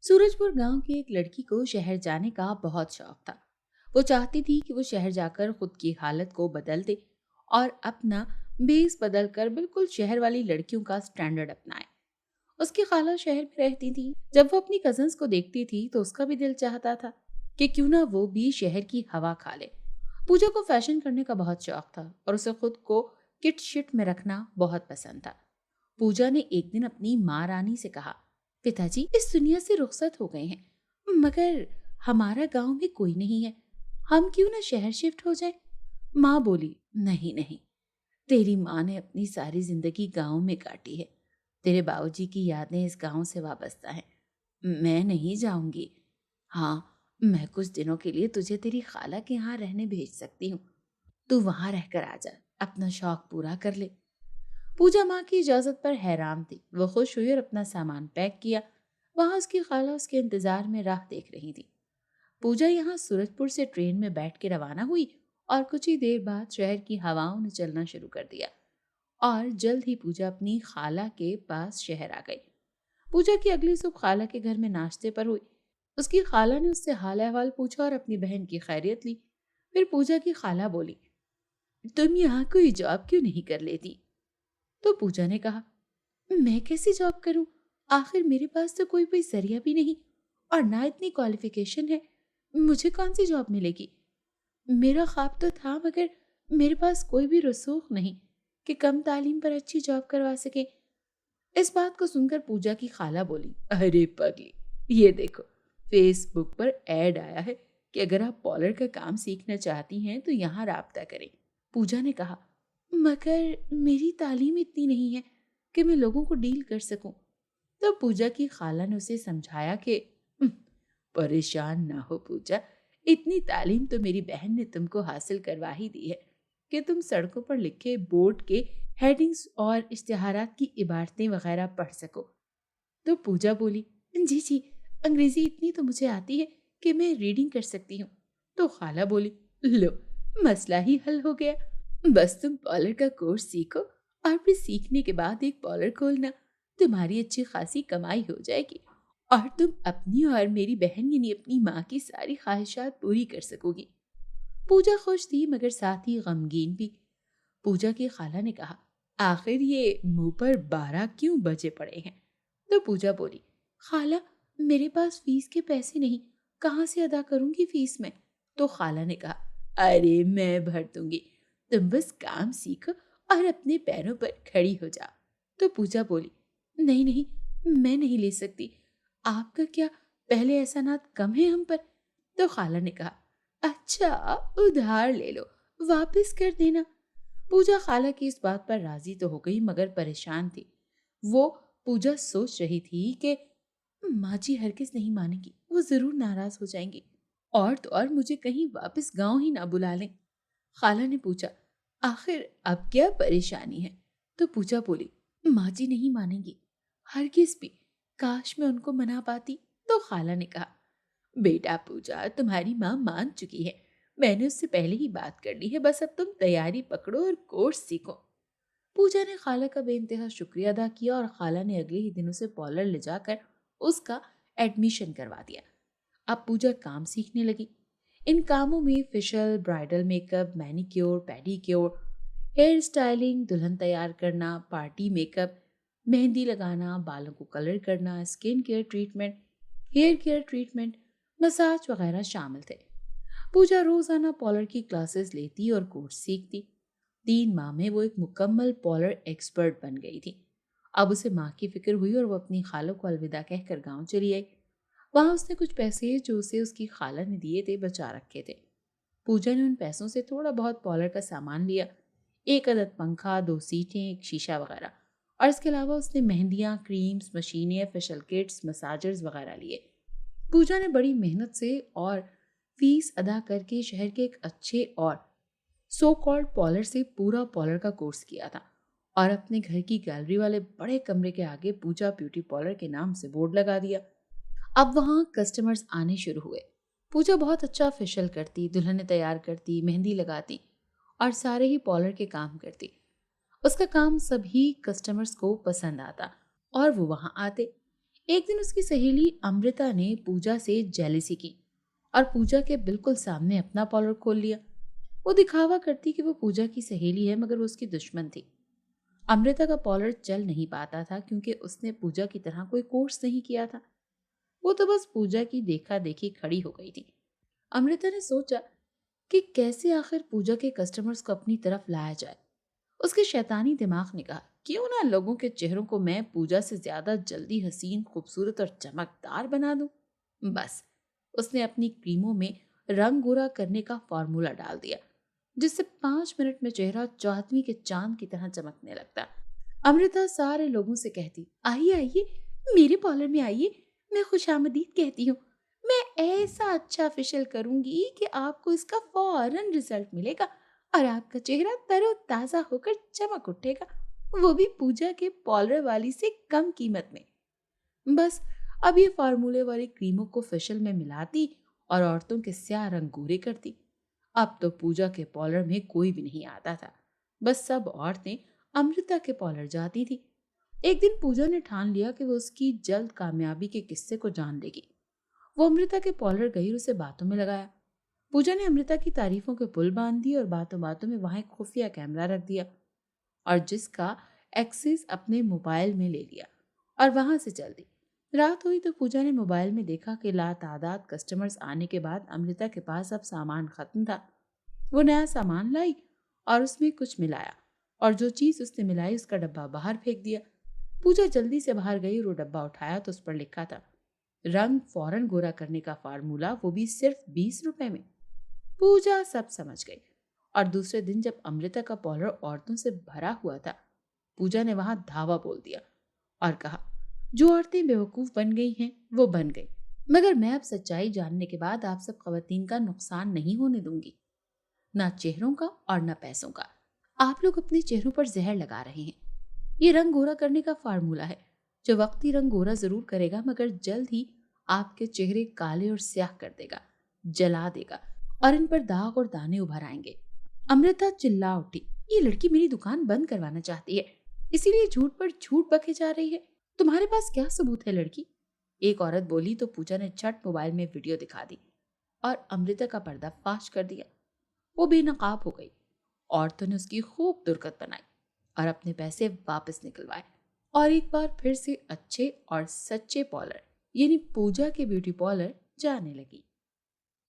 सूरजपुर गांव की एक लड़की को शहर जाने का बहुत शौक था। वो चाहती थी कि वो शहर जाकर खुद की हालत को बदल दे और अपना बेस बदल कर बिल्कुल शहर वाली लड़कियों का स्टैंडर्ड अपनाए। उसकी खाला शहर में रहती थी। जब वो अपनी कजन्स को देखती थी तो उसका भी दिल चाहता था कि क्यों ना वो भी शहर की हवा खा ले। पूजा को फैशन करने का बहुत शौक था और उसे खुद को किट शिट में रखना बहुत पसंद था। पूजा ने एक दिन अपनी माँ रानी से कहा, पिताजी इस दुनिया से रुखसत हो गए हैं, मगर हमारा गांव में कोई नहीं है, हम क्यों ना शहर शिफ्ट हो जाए। माँ बोली, नहीं नहीं, तेरी माँ ने अपनी सारी जिंदगी गांव में काटी है। तेरे बाबूजी की यादें इस गांव से वाबस्ता हैं। मैं नहीं जाऊंगी। हाँ, मैं कुछ दिनों के लिए तुझे तेरी खाला के यहाँ रहने भेज सकती हूँ। तू वहां रहकर आ जा, अपना शौक पूरा कर ले। पूजा माँ की इजाजत पर हैरान थी। वो खुश हुई और अपना सामान पैक किया। वहां उसकी खाला उसके इंतजार में राह देख रही थी। पूजा यहाँ सूरजपुर से ट्रेन में बैठ के रवाना हुई और कुछ ही देर बाद शहर की हवाओं ने चलना शुरू कर दिया और जल्द ही पूजा अपनी खाला के पास शहर आ गई। पूजा की अगली सुबह खाला के घर में नाश्ते पर हुई। उसकी खाला ने उससे हाल अहवाल पूछा और अपनी बहन की खैरियत ली। फिर पूजा की खाला बोली, तुम यहाँ कोई जॉब क्यों नहीं कर लेती। तो पूजा ने कहा, मैं कैसी जॉब करूं, आखिर मेरे पास तो कोई जरिया भी नहीं और ना इतनी क्वालिफिकेशन है। मुझे कौन सी जॉब मिलेगी। मेरा ख्वाब तो था, मगर मेरे पास कोई भी रसूख नहीं कि कम तालीम पर अच्छी जॉब करवा सके। इस बात को सुनकर पूजा की खाला बोली, अरे पगली, ये देखो, फेसबुक पर ऐड आया है कि अगर आप पॉलर का काम सीखना चाहती हैं तो यहाँ राब्ता करें। पूजा ने कहा, मगर मेरी तालीम इतनी नहीं है कि मैं लोगों को डील कर सकूं। तो पूजा की खाला ने उसे समझाया कि "हम्म, परेशान ना हो पूजा, इतनी तालीम तो मेरी बहन ने तुमको हासिल करवा ही दी है कि तुम सड़कों पर लिखे बोर्ड के हेडिंग्स और इश्तिहारात की इबारतें वगैरह पढ़ सको। तो पूजा बोली, जी जी, अंग्रेजी इतनी तो मुझे आती है कि मैं रीडिंग कर सकती हूँ। तो खाला बोली, लो, मसला ही हल हो गया। बस तुम पॉलर का कोर्स सीखो और फिर सीखने के बाद एक पॉलर खोलना। तुम्हारी अच्छी खासी कमाई हो जाएगी और तुम अपनी और मेरी बहन यानी अपनी माँ की सारी ख्वाहिशात पूरी कर सकोगी। पूजा खुश थी मगर साथ ही गमगीन भी। पूजा की खाला ने कहा, आखिर ये मुंह पर 12 क्यों बजे पड़े हैं। तो पूजा बोली, खाला, मेरे पास फीस के पैसे नहीं, कहाँ से अदा करूंगी फीस में। तो खाला ने कहा, अरे मैं भर दूंगी, तुम बस काम सीखो और अपने पैरों पर खड़ी हो जाओ। तो पूजा बोली, नहीं नहीं, मैं नहीं ले सकती। आपका क्या पहले एहसानात कम है हम पर। तो खाला ने कहा, अच्छा, उधार ले लो, वापस कर देना। पूजा खाला की इस बात पर राजी तो हो गई मगर परेशान थी। वो पूजा सोच रही थी कि माँ जी हरगिज नहीं मानेगी, वो जरूर नाराज हो जाएंगी और तो और मुझे कहीं वापस गांव ही ना बुला लें। खाला ने पूछा, आखिर अब क्या परेशानी है। तो पूजा बोली, माँ जी नहीं मानेंगी, हरगिज भी, काश मैं उनको मना पाती। तो खाला ने कहा, बेटा पूजा, तुम्हारी माँ मान चुकी है, मैंने उससे पहले ही बात कर ली है, बस अब तुम तैयारी पकड़ो और कोर्स सीखो। पूजा ने खाला का बेइंतहा शुक्रिया अदा किया और खाला ने अगले ही दिन उसे पॉलर ले जाकर उसका एडमिशन करवा दिया। अब पूजा काम सीखने लगी। इन कामों में facial, bridal makeup, manicure, pedicure, hair styling, दुल्हन तैयार करना, पार्टी मेकअप, मेहंदी लगाना, बालों को कलर करना, skin care treatment, hair care treatment, massage वगैरह शामिल थे। पूजा रोजाना पॉलर की क्लासेस लेती और कोर्स सीखती। 3 माह में वो एक मुकम्मल पॉलर एक्सपर्ट बन गई थी। अब उसे माँ की फिक्र हुई और वो अपनी खालों को अलविदा कहकर गांव चली आई। वहां उसने कुछ पैसे जो उसे उसकी खाला ने दिए थे बचा रखे थे। पूजा ने उन पैसों से थोड़ा बहुत पॉलर का सामान लिया, एक अदद पंखा, 2 सीटें, एक शीशा वगैरह, और इसके अलावा उसने मेहंदियाँ, क्रीम्स, मशीनें, फेशियल किट्स, मसाजर्स वगैरह लिए। पूजा ने बड़ी मेहनत से और फीस अदा करके शहर के एक अच्छे और सो कॉल्ड पॉलर से पूरा पॉलर का कोर्स किया था और अपने घर की गैलरी वाले बड़े कमरे के आगे पूजा ब्यूटी पार्लर के नाम से बोर्ड लगा दिया। अब वहां कस्टमर्स आने शुरू हुए। पूजा बहुत अच्छा फेशियल करती, दुल्हने तैयार करती, मेहंदी लगाती और सारे ही पार्लर के काम करती। उसका काम सभी कस्टमर्स को पसंद आता और वो वहां आते। एक दिन उसकी सहेली अमृता ने पूजा से जेलिसी की और पूजा के बिल्कुल सामने अपना पार्लर खोल लिया। वो दिखावा करती कि वो पूजा की सहेली है, मगर वो उसकी दुश्मन थी। अमृता का पार्लर चल नहीं पाता था क्योंकि उसने पूजा की तरह कोई कोर्स नहीं किया था। वो तो बस पूजा की देखा देखी खड़ी हो गई थी। अमृता ने सोचा कि कैसे आखिर पूजा के कस्टमर्स को अपनी तरफ लाया जाए। उसके शैतानी दिमाग ने कहा, क्यों ना लोगों के चेहरों को मैं पूजा से ज्यादा जल्दी हसीन, खूबसूरत और चमकदार बना दूं। बस उसने अपनी क्रीमों में रंग गोरा करने का फॉर्मूला डाल दिया, जिससे 5 मिनट में चेहरा चौदहवीं के चांद की तरह चमकने लगता। अमृता सारे लोगों से कहती, आइए आइए, मेरे पार्लर में आइए, मैं खुशामदीद कहती हूँ। मैं ऐसा अच्छा फेशियल करूंगी कि आपको इसका फौरन रिजल्ट मिलेगा और आपका चेहरा तरोताजा होकर चमक उठेगा, वो भी पूजा के पार्लर वाली से कम कीमत में। बस अब ये फार्मूले वाली क्रीमों को फेशियल में मिलाती और औरतों के स्याह रंग गोरे करती। अब तो पूजा के पार्लर में कोई भी नहीं आता था। बस सब औरतें अमृता के पार्लर जाती थी। एक दिन पूजा ने ठान लिया कि वो उसकी जल्द कामयाबी के किस्से को जान लेगी। वो अमृता के पार्लर गई और उसे बातों में लगाया। पूजा ने अमृता की तारीफों के पुल बांध दिए और बातों बातों में वहां एक खुफिया कैमरा रख दिया और जिसका एक्सेस अपने मोबाइल में ले लिया और वहां से चल दी। रात हुई तो पूजा ने मोबाइल में देखा कि लातादाद कस्टमर्स आने के बाद अमृता के पास अब सामान खत्म था। वो नया सामान लाई और उसमें कुछ मिलाया और जो चीज उसने मिलाई उसका डब्बा बाहर फेंक दिया। पूजा जल्दी से बाहर गई और वो डब्बा उठाया तो उस पर लिखा था, रंग फौरन गोरा करने का फार्मूला, वो भी सिर्फ 20 रुपए में। पूजा सब समझ गई और दूसरे दिन जब अमृता का पार्लर औरतों से भरा हुआ था, पूजा ने वहां धावा बोल दिया और कहा, जो औरतें बेवकूफ बन गई हैं वो बन गई, मगर मैं अब सच्चाई जानने के बाद आप सब खवातीन का नुकसान नहीं होने दूंगी, ना चेहरों का और ना पैसों का। आप लोग अपने चेहरों पर जहर लगा रहे हैं। ये रंग गोरा करने का फार्मूला है जो वक्ती रंग गोरा जरूर करेगा, मगर जल्द ही आपके चेहरे काले और स्याह कर देगा, जला देगा और इन पर दाग और दाने उभर आएंगे। अमृता चिल्ला उठी, ये लड़की मेरी दुकान बंद करवाना चाहती है, इसीलिए झूठ पर झूठ बके जा रही है। तुम्हारे पास क्या सबूत है लड़की? एक औरत बोली तो पूजा ने झट मोबाइल में वीडियो दिखा दी और अमृता का पर्दा फाश कर दिया। वो बेनकाब हो गई। औरतों ने उसकी खूब दुर्गत बनाई और अपने पैसे वापस निकलवाए और एक बार फिर से अच्छे और सच्चे पार्लर यानी पूजा के ब्यूटी पार्लर जाने लगी।